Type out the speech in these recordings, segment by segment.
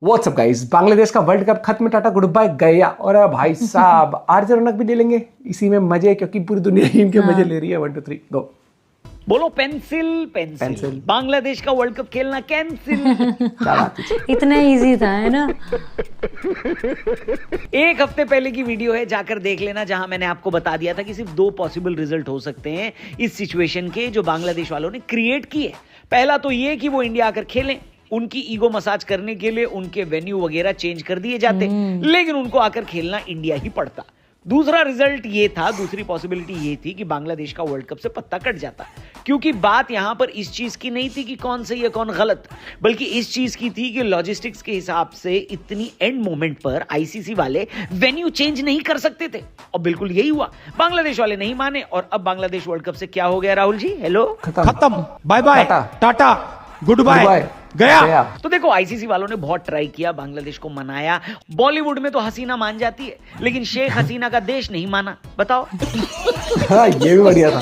WhatsApp guys, Bangladesh का world cup खत्म, Tata good bye गया। और भाई साहब आरजे रौनक भी ले लेंगे इसी में मजे, क्योंकि पूरी दुनिया ही इनके मजे ले रही है। 1 2 3 गो। बोलो पेंसिल पेंसिल। बांग्लादेश का वर्ल्ड कप खेलना कैंसिल। क्या बात है, इतना इजी था, है ना। एक हफ्ते पहले की वीडियो है, जाकर देख लेना, जहां मैंने आपको बता दिया था कि सिर्फ 2 पॉसिबल रिजल्ट हो सकते हैं इस सिचुएशन के जो बांग्लादेश वालों ने क्रिएट की है। पहला तो ये कि वो इंडिया आकर खेलें, उनकी ईगो मसाज करने के लिए उनके वेन्यू वगैरह चेंज कर दिए जाते, लेकिन उनको आकर खेलना इंडिया ही पड़ता। दूसरा रिजल्ट ये था, दूसरी पॉसिबिलिटी ये थी कि बांग्लादेश का वर्ल्ड कप से पत्ता कट जाता, क्योंकि बात यहां पर इस चीज की नहीं थी कि कौन सही है कौन गलत, बल्कि इस चीज की थी कि लॉजिस्टिक्स के हिसाब से इतनी एंड मोमेंट पर आईसीसी वाले वेन्यू चेंज नहीं कर सकते थे। और बिल्कुल यही हुआ, बांग्लादेश वाले नहीं माने और अब बांग्लादेश वर्ल्ड कप से क्या हो गया राहुल जी? हेलो, खत्म, bye bye, tata good bye गया। तो देखो, आईसीसी वालों ने बहुत ट्राई किया, बांग्लादेश को मनाया। बॉलीवुड में तो हसीना मान जाती है, लेकिन शेख हसीना का देश नहीं माना। बताओ। हाँ, ये भी बढ़िया था।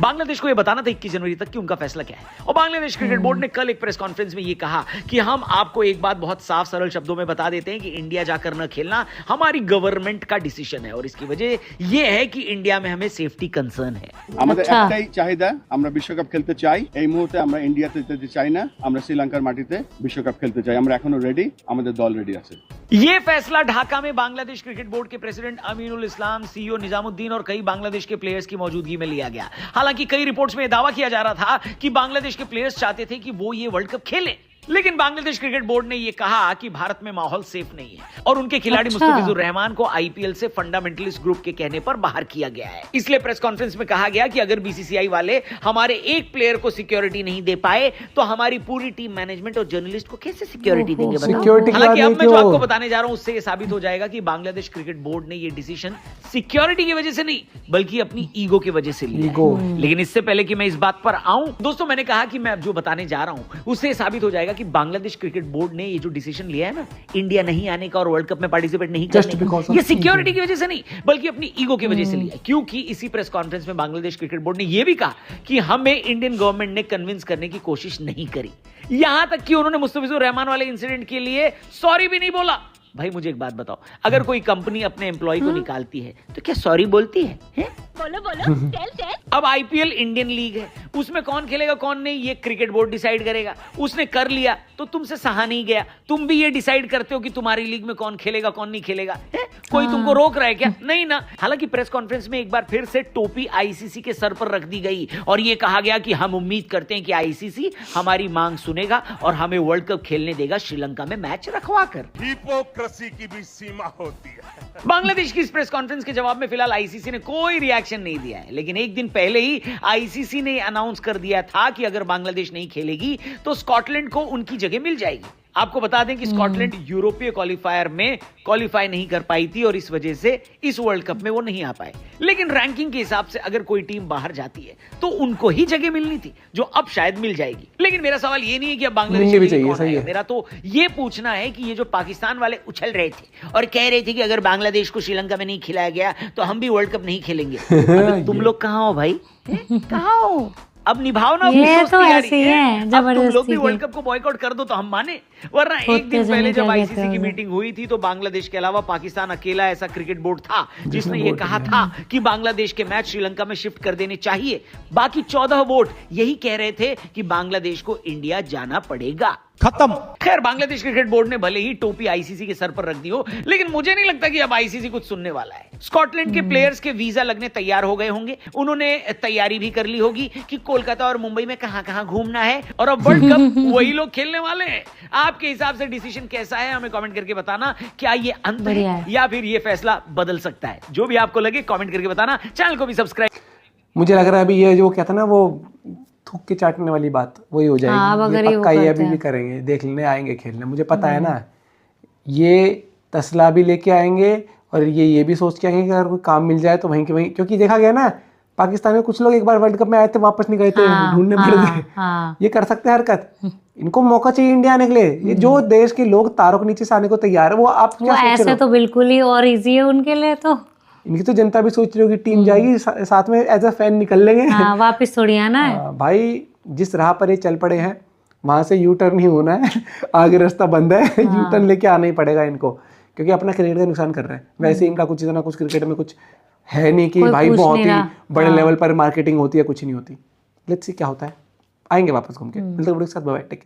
बांग्लादेश को यह बताना था 21 जनवरी तक कि उनका फैसला क्या है। और बांग्लादेश क्रिकेट बोर्ड ने कल एक प्रेस कॉन्फ्रेंस में यह कहा कि हम आपको एक बात बहुत साफ सरल शब्दों में बता देते हैं कि इंडिया जाकर न खेलना हमारी गवर्नमेंट का डिसीजन है, और इसकी वजह यह है कि इंडिया में हमें सेफ्टी कंसर्न है। আমাদের একটাই চাহিদা, আমরা বিশ্বকাপ খেলতে চাই। এই মুহূর্তে আমরা ইন্ডিয়াতে যেতে চাই না, আমরা শ্রীলঙ্কার মাটিতে বিশ্বকাপ খেলতে চাই। আমরা এখনো রেডি, আমাদের দল রেডি আছে। यह फैसला ढाका में बांग्लादेश क्रिकेट बोर्ड के प्रेसिडेंट अमीनुल इस्लाम, सीईओ निजामुद्दीन और कई बांग्लादेश के प्लेयर्स की मौजूदगी में लिया गया। हालांकि कई रिपोर्ट्स में दावा किया जा रहा था कि बांग्लादेश के प्लेयर्स चाहते थे कि वो ये वर्ल्ड कप खेलें, लेकिन बांग्लादेश क्रिकेट बोर्ड ने यह कहा कि भारत में माहौल सेफ नहीं है और उनके खिलाड़ी मुस्तफिजुर रहमान को आईपीएल से फंडामेंटलिस्ट ग्रुप के कहने पर बाहर किया गया है। इसलिए प्रेस कॉन्फ्रेंस में कहा गया कि अगर बीसीसीआई वाले हमारे एक प्लेयर को सिक्योरिटी नहीं दे पाए तो हमारी पूरी टीम मैनेजमेंट और जर्नलिस्ट को कैसे सिक्योरिटी देंगे? हालांकि अब मैं जो आपको बताने जा रहा हूं उससे यह साबित हो जाएगा कि बांग्लादेश क्रिकेट बोर्ड ने यह डिसीजन सिक्योरिटी की वजह से नहीं, बल्कि अपनी ईगो की वजह से लिया। लेकिन इससे पहले कि मैं इस बात पर आऊं, दोस्तों, मैंने कहा कि मैं अब जो बताने जा रहा हूं उससे साबित हो जाएगा कि बांग्लादेश क्रिकेट बोर्ड ने ये जो डिसीजन लिया है ना, इंडिया नहीं आने का और वर्ल्ड कप में पार्टिसिपेट नहीं करने का, ये सिक्योरिटी की वजह से नहीं बल्कि अपनी ईगो की वजह से लिया। क्योंकि इसी प्रेस कॉन्फ्रेंस में बांग्लादेश क्रिकेट बोर्ड ने यह भी कहा कि हमें इंडियन गवर्नमेंट ने कन्विंस करने की कोशिश नहीं करी, यहां तक कि उन्होंने मुस्तफिजुर रहमान वाले इंसिडेंट के लिए सॉरी भी नहीं बोला। भाई मुझे एक बात बताओ, अगर कोई कंपनी अपने एम्प्लॉय को निकालती है तो क्या सॉरी बोलती है? बोलो बोलो, टेल। अब आईपीएल इंडियन लीग है, उसमें कौन खेलेगा कौन नहीं ये क्रिकेट बोर्ड डिसाइड करेगा। उसने कर लिया तो तुमसे सहा नहीं गया, तुम भी ये डिसाइड करते हो कि तुम्हारी लीग में कौन खेलेगा कौन नहीं खेलेगा, है? कोई तुमको रोक रहा है क्या? नहीं ना। हालांकि प्रेस कॉन्फ्रेंस में एक बार फिर से टोपी आईसीसी के सर पर रख दी गई और यह कहा गया कि हम उम्मीद करते हैं कि आईसीसी हमारी मांग सुनेगा और हमें वर्ल्ड कप खेलने देगा श्रीलंका में मैच रखवा कर। हिपोक्रेसी की भी सीमा होती है। बांग्लादेश की इस प्रेस कॉन्फ्रेंस के जवाब में फिलहाल आईसीसी ने कोई रिएक्शन नहीं दिया है, लेकिन एक दिन पहले ही आईसीसी ने अनाउंस कर दिया था कि अगर बांग्लादेश नहीं खेलेगी तो स्कॉटलैंड को उनकी जगह मिल जाएगी। आपको बता दें कि स्कॉटलैंड यूरोपीय क्वालिफायर में क्वालिफाई नहीं कर पाई थी और इस वजह से इस वर्ल्ड कप में वो नहीं आ पाए। लेकिन रैंकिंग के हिसाब से अगर कोई टीम बाहर जाती है तो उनको ही जगह मिलनी थी, जो अब शायद मिल जाएगी। लेकिन मेरा सवाल ये नहीं है कि अब बांग्लादेश भी चाहिए, सही है। मेरा तो ये पूछना है कि ये जो पाकिस्तान वाले उछल रहे थे और कह रहे थे कि अगर बांग्लादेश को श्रीलंका में नहीं खिलाया गया तो हम भी वर्ल्ड कप नहीं खेलेंगे, तुम लोग कहाँ हो भाई? कहाँ हो? अब निभाओ ना, ये तो ऐसे ही है, अब तुम लोग भी वर्ल्ड कप को बॉयकॉट कर दो तो हम माने। वरना एक दिन पहले जब आईसीसी की मीटिंग हुई थी तो बांग्लादेश के अलावा पाकिस्तान अकेला ऐसा क्रिकेट बोर्ड था जिसने ये कहा था कि बांग्लादेश के मैच श्रीलंका में शिफ्ट कर देने चाहिए। बाकी 14 वोट यही कह रहे थे कि बांग्लादेश को इंडिया जाना पड़ेगा। खत्म। खैर, बांग्लादेश क्रिकेट बोर्ड ने भले ही टोपी आईसीसी के सर पर रख दी हो, लेकिन मुझे नहीं लगता कि अब आईसीसी कुछ सुनने वाला है। स्कॉटलैंड के प्लेयर्स के वीजा लगने तैयार हो गए होंगे, उन्होंने तैयारी भी कर ली होगी कि कोलकाता और मुंबई में कहां घूमना है, और अब वर्ल्ड कप वही लोग खेलने वाले हैं। आपके हिसाब से डिसीजन कैसा है हमें कमेंट करके बताना। क्या ये अंत है या फिर ये फैसला बदल सकता है? जो भी आपको लगे कमेंट करके बताना। चैनल को भी सब्सक्राइब। मुझे लग रहा है अभी ये जो कहता ना वो थूक के चाटने वाली बात वही हो जाएगी। ये पक्का ये अभी भी करेंगे, देख लेने आएंगे खेलने। मुझे पता है ना, ये तसला भी लेके आएंगे और ये भी सोच के आएंगे कि अगर कोई काम मिल जाए तो वहीं के वहीं, क्योंकि देखा गया ना पाकिस्तान में कुछ लोग एक बार वर्ल्ड कप में आए थे वापस नहीं गए थे, ढूंढने पड़ गए। ये कर सकते हैं हरकत, इनको मौका चाहिए इंडिया आने के लिए। ये जो देश के लोग तारों के नीचे से आने को तैयार है, वो आप क्या सोच रहे हो? ऐसे तो बिल्कुल ही और इजी है उनके लिए। तो इनकी तो जनता भी सोच रही होगी टीम जाएगी, साथ में एज अ फैन निकल लेंगे। वापस थोड़ी आना है। भाई जिस राह पर ये चल पड़े हैं वहां से यू टर्न ही होना है, आगे रास्ता बंद है, यू टर्न लेके आना ही पड़ेगा इनको, क्योंकि अपना क्रिकेट का नुकसान कर रहे हैं। वैसे इनका कुछ इतना कुछ क्रिकेट में कुछ है नहीं कि भाई बहुत ही बड़े लेवल पर मार्केटिंग होती है, कुछ नहीं होती। लेट्स सी क्या होता है, आएंगे वापस घूम के। मिलते हैं वीडियो के साथ, बाय बाय, टेक केयर।